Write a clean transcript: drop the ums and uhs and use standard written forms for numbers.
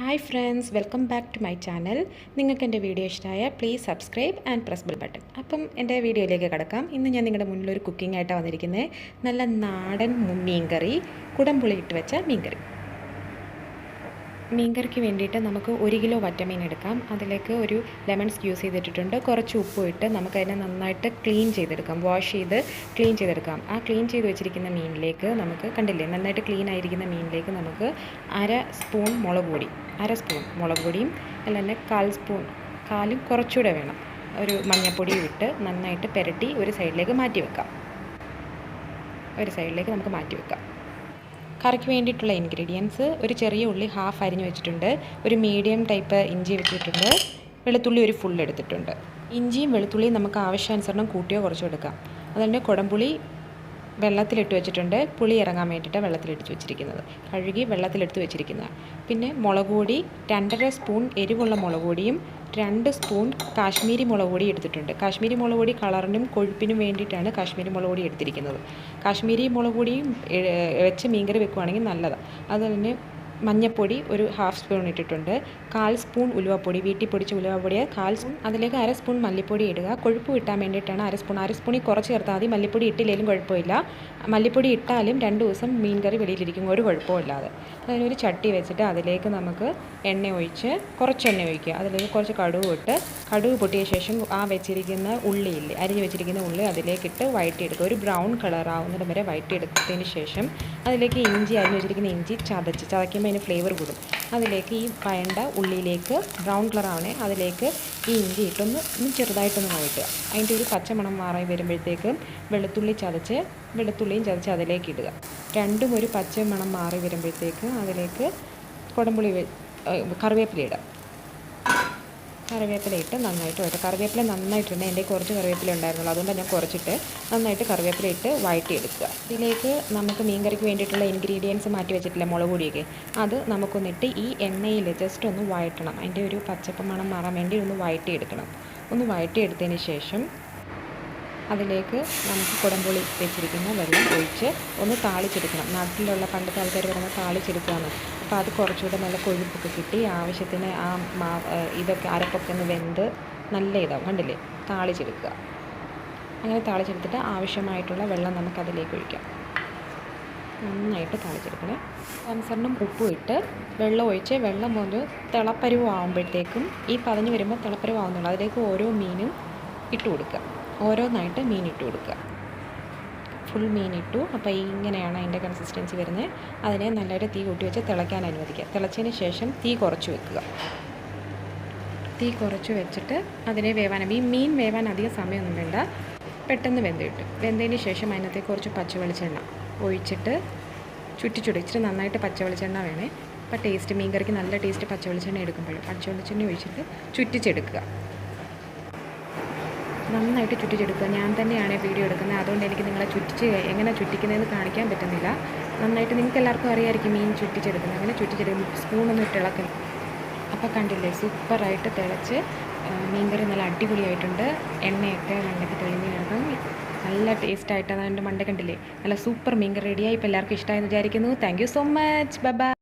Hi friends, welcome back to my channel. നിങ്ങൾക്ക് എൻ്റെ video ഇഷ്ടമായ please subscribe and press bell button. അപ്പം എൻ്റെ വീഡിയോയിലേക്ക് കടക്കാം. ഇന്ന് ഞാൻ നിങ്ങളുടെ മുന്നിൽ ഒരു കുക്കിംഗ് ആയിട്ടാണ് വന്നിരിക്കുന്നത്. നല്ല നാടൻ മീൻകറി, കുടംപുളി ഇട്ട് വെച്ച മീൻകറി. മീൻകറിക്ക് വേണ്ടിയിട്ട് നമുക്ക് 1 കിലോ വറ്റമീൻ എടുക്കാം. അതിലേക്ക് ഒരു ലെമൺ സ്ക്യൂസ് ചെയ്തിട്ടുണ്ട്. കുറച്ച് ഉപ്പും ഇട്ട് നമുക്കതിനെ നന്നായിട്ട് ക്ലീൻ ചെയ്തെടുക്കാം. വാഷ് ചെയ്ത് ക്ലീൻ ചെയ്തെടുക്കാം. ആ ക്ലീൻ ചെയ്ത് വെച്ചിരിക്കുന്ന മീനിലേക്ക് നമുക്ക് കണ്ടില്ലേ, നന്നായിട്ട് ക്ലീൻ ആയിരിക്കുന്ന മീനിലേക്ക് നമുക്ക് 1/2 സ്പൂൺ മുളക് പൊടി, 1/2 സ്പൂൺ മുളക് പൊടിയും അല്ല 1/4 സ്പൂൺ, കാലും കുറച്ചുകൂടെ വേണം, ഒരു മഞ്ഞൾപ്പൊടിയും ഇട്ട് നന്നായിട്ട് പുരട്ടി ഒരു സൈഡിലേക്ക് മാറ്റി വെക്കാം. നമുക്ക് മാറ്റി വെക്കാം. കറിക്ക് വേണ്ടിയിട്ടുള്ള ഇൻഗ്രീഡിയൻസ്: ഒരു ചെറിയ ഉള്ളി ഹാഫ് അരിഞ്ഞ് വെച്ചിട്ടുണ്ട്, ഒരു മീഡിയം ടൈപ്പ് ഇഞ്ചി വെച്ചിട്ടുണ്ട്, വെളുത്തുള്ളി ഒരു ഫുൾ എടുത്തിട്ടുണ്ട്. ഇഞ്ചിയും വെളുത്തുള്ളിയും നമുക്ക് ആവശ്യാനുസരണം കൂട്ടിയോ കുറച്ചോ എടുക്കാം. അതുകൊണ്ട് കുടംപുളി വെള്ളത്തിലിട്ട് വെച്ചിട്ടുണ്ട്, പുളി ഇറങ്ങാൻ വേണ്ടിയിട്ട് വെള്ളത്തിലിട്ട് വെച്ചിരിക്കുന്നത്, കഴുകി വെള്ളത്തിലെടുത്ത് വെച്ചിരിക്കുന്നത്. പിന്നെ മുളക് പൊടി 2.5 സ്പൂൺ എരിവുള്ള മുളക് പൊടിയും 2 സ്പൂൺ കാശ്മീരി മുളക് പൊടി എടുത്തിട്ടുണ്ട്. കാശ്മീരി മുളക് പൊടി കളറിനും കൊഴുപ്പിനും വേണ്ടിയിട്ടാണ് കാശ്മീരി മുളക് പൊടി എടുത്തിരിക്കുന്നത്. കാശ്മീരി മുളക് പൊടിയും വെച്ച് മീൻകറി വെക്കുകയാണെങ്കിൽ നല്ലതാണ്. അതുപോലെ മഞ്ഞൾപ്പൊടി ഒരു ഹാഫ് സ്പൂൺ ഇട്ടിട്ടുണ്ട്. 1/4 സ്പൂൺ ഉലുവപ്പൊടി, വീട്ടിൽ പൊടിച്ച ഉലുവപ്പൊടി 1/4 സ്പൂൺ. അതിലേക്ക് 1/2 സ്പൂൺ മല്ലിപ്പൊടി ഇടുക. കൊഴുപ്പ് കിട്ടാൻ വേണ്ടിയിട്ടാണ് 1/2 സ്പൂണിൽ കുറച്ച് ചേർത്താൽ മതി. മല്ലിപ്പൊടി ഇട്ടില്ലെങ്കിലും കുഴപ്പമില്ല. മല്ലിപ്പൊടി ഇട്ടാലും 2 ദിവസം മീൻകറി വെളിയിലിരിക്കും, ഒരു കുഴപ്പമില്ലാതെ. അതിനൊരു ചട്ടി വെച്ചിട്ട് അതിലേക്ക് നമുക്ക് എണ്ണ ഒഴിച്ച്, കുറച്ച് എണ്ണ ഒഴിക്കുക. അതിലേക്ക് കുറച്ച് കടുക് ഇട്ട്, കടുക് പൊട്ടിയ ശേഷം ആ വെച്ചിരിക്കുന്ന ഉള്ളിയില്ലേ, അരിഞ്ഞ് വെച്ചിരിക്കുന്ന ഉള്ളി അതിലേക്കിട്ട് വഴറ്റിയെടുക്കുക. ഒരു ബ്രൗൺ കളർ ആവുന്നത് വരെ വഴറ്റിയെടുത്തതിന് ശേഷം അതിലേക്ക് ഇഞ്ചി, അരിഞ്ഞ് വെച്ചിരിക്കുന്ന ഇഞ്ചി ചതയ്ക്കുമ്പോൾ അതിന് ഫ്ലേവർ കൂടും. അതിലേക്ക് ഈ വേണ്ട ഉള്ളിയിലേക്ക് ബ്രൗൺ കളർ ആവണേ, അതിലേക്ക് ഈ ഇഞ്ചി ഇട്ടൊന്ന് ചെറുതായിട്ടൊന്ന് വഴറ്റുക. അതിൻ്റെ ഒരു പച്ചമണം മാറി വരുമ്പോഴത്തേക്കും വെളുത്തുള്ളിയും ചതച്ച് അതിലേക്ക് ഇടുക. രണ്ടും ഒരു പച്ചമണം മാറി വരുമ്പോഴത്തേക്ക് അതിലേക്ക് കുടംപുളി കറിവേപ്പില ഇടുക. കറിവേപ്പില ഇട്ട് നന്നായിട്ട് വഴറ്റുക. കറിവേപ്പില നന്നായിട്ടുണ്ട്, എൻ്റെ കുറച്ച് കറിവേപ്പില ഉണ്ടായിരുന്നുള്ളൂ, അതുകൊണ്ട് ഞാൻ കുറച്ചിട്ട് നന്നായിട്ട് കറിവേപ്പില ഇട്ട് വഴറ്റിയെടുക്കുക. ഇതിലേക്ക് നമുക്ക് മീൻകറിക്ക് വേണ്ടിയിട്ടുള്ള ഇൻഗ്രീഡിയൻസ് മാറ്റി വെച്ചിട്ടില്ല, മുളക് പൊടിയൊക്കെ, അത് നമുക്കൊന്നിട്ട് ഈ എണ്ണയിൽ ജസ്റ്റ് ഒന്ന് വഴറ്റണം. അതിൻ്റെ ഒരു പച്ചപ്പ് മണം മാറാൻ വേണ്ടി ഒന്ന് വഴറ്റിയെടുക്കണം. ഒന്ന് വഴറ്റിയെടുത്തതിന് ശേഷം അതിലേക്ക് നമുക്ക് കുടംപുളി വെച്ചിരിക്കുന്ന വെള്ളം ഒഴിച്ച് ഒന്ന് താളിച്ചെടുക്കണം. നാട്ടിലുള്ള പണ്ടത്തെ ആൾക്കാർ പറയുന്നത് താളിച്ചെടുക്കുകയാണ്. അപ്പോൾ അത് കുറച്ചുകൂടെ നല്ല കൊഴുപ്പൊക്കെ കിട്ടി ആവശ്യത്തിന് ഇതൊക്കെ അരപ്പൊക്കെ ഒന്ന് വെന്ത് നല്ല ഇതാവും. കണ്ടില്ലേ, താളിച്ചെടുക്കുക. അങ്ങനെ താളിച്ചെടുത്തിട്ട് ആവശ്യമായിട്ടുള്ള വെള്ളം നമുക്കതിലേക്ക് ഒഴിക്കാം. നന്നായിട്ട് താളിച്ചെടുക്കണേ. അനുസരണം ഉപ്പും ഇട്ട് വെള്ളം ഒഴിച്ച് വെള്ളം ഒരു തിളപ്പരുവാകുമ്പോഴത്തേക്കും, ഈ പതഞ്ഞ് വരുമ്പോൾ തിളപ്പരുവാകുന്നുള്ളൂ, അതിലേക്ക് ഓരോ മീനും ഇട്ട് കൊടുക്കുക. ഓരോന്നായിട്ട് മീൻ ഇട്ട് കൊടുക്കുക. ഫുൾ മീൻ ഇട്ടു. അപ്പോൾ ഇങ്ങനെയാണ് അതിൻ്റെ കൺസിസ്റ്റൻസി വരുന്നത്. അതിനെ നല്ലൊരു തീ കൂട്ടി വെച്ച് തിളയ്ക്കാൻ അനുവദിക്കുക. തിളച്ചതിന് ശേഷം തീ കുറച്ച് വെക്കുക. തീ കുറച്ച് വെച്ചിട്ട് അതിനെ ഈ മീൻ വേവാൻ അധികം സമയമൊന്നും വേണ്ട, പെട്ടെന്ന് വെന്തതിന് ശേഷം അതിനകത്തേക്ക് കുറച്ച് പച്ച വെളിച്ചെണ്ണ ഒഴിച്ചിട്ട് ഇച്ചിരി നന്നായിട്ട് പച്ച വെളിച്ചെണ്ണ വേണേ. അപ്പോൾ ടേസ്റ്റ്, മീൻകറിക്ക് നല്ല ടേസ്റ്റ് പച്ച വെളിച്ചെണ്ണ എടുക്കുമ്പോഴും പച്ച വെളിച്ചെണ്ണ ഒഴിച്ചിട്ട് ചുറ്റിച്ചെടുക്കുക. നന്നായിട്ട് ചുറ്റിച്ചെടുക്കുക. ഞാൻ തന്നെയാണ് വീഡിയോ എടുക്കുന്നത്, അതുകൊണ്ട് എനിക്ക് നിങ്ങളെ എങ്ങനെ ചുറ്റിക്കുന്നതെന്ന് കാണിക്കാൻ പറ്റുന്നില്ല. നന്നായിട്ട് നിങ്ങൾക്ക് എല്ലാവർക്കും അറിയാമായിരിക്കും മീൻ ചുറ്റിച്ചെടുക്കുന്നത്. അങ്ങനെ ചുറ്റിച്ചെടുക്കും, സ്പൂണൊന്നും ഇട്ടിളക്കും. അപ്പോൾ കണ്ടില്ലേ, സൂപ്പറായിട്ട് തിളച്ച് മീൻകറി നല്ല അടിപൊളിയായിട്ടുണ്ട്. എണ്ണയൊക്കെ മണ്ടയ്ക്ക് തെളിഞ്ഞ് കിടക്കും, നല്ല ടേസ്റ്റായിട്ട് അതിൻ്റെ മണ്ട കണ്ടില്ലേ, നല്ല സൂപ്പർ മീൻകറി റെഡിയായി. ഇപ്പോൾ എല്ലാവർക്കും ഇഷ്ടമായെന്ന് വിചാരിക്കുന്നു. Thank you so much. Bye bye.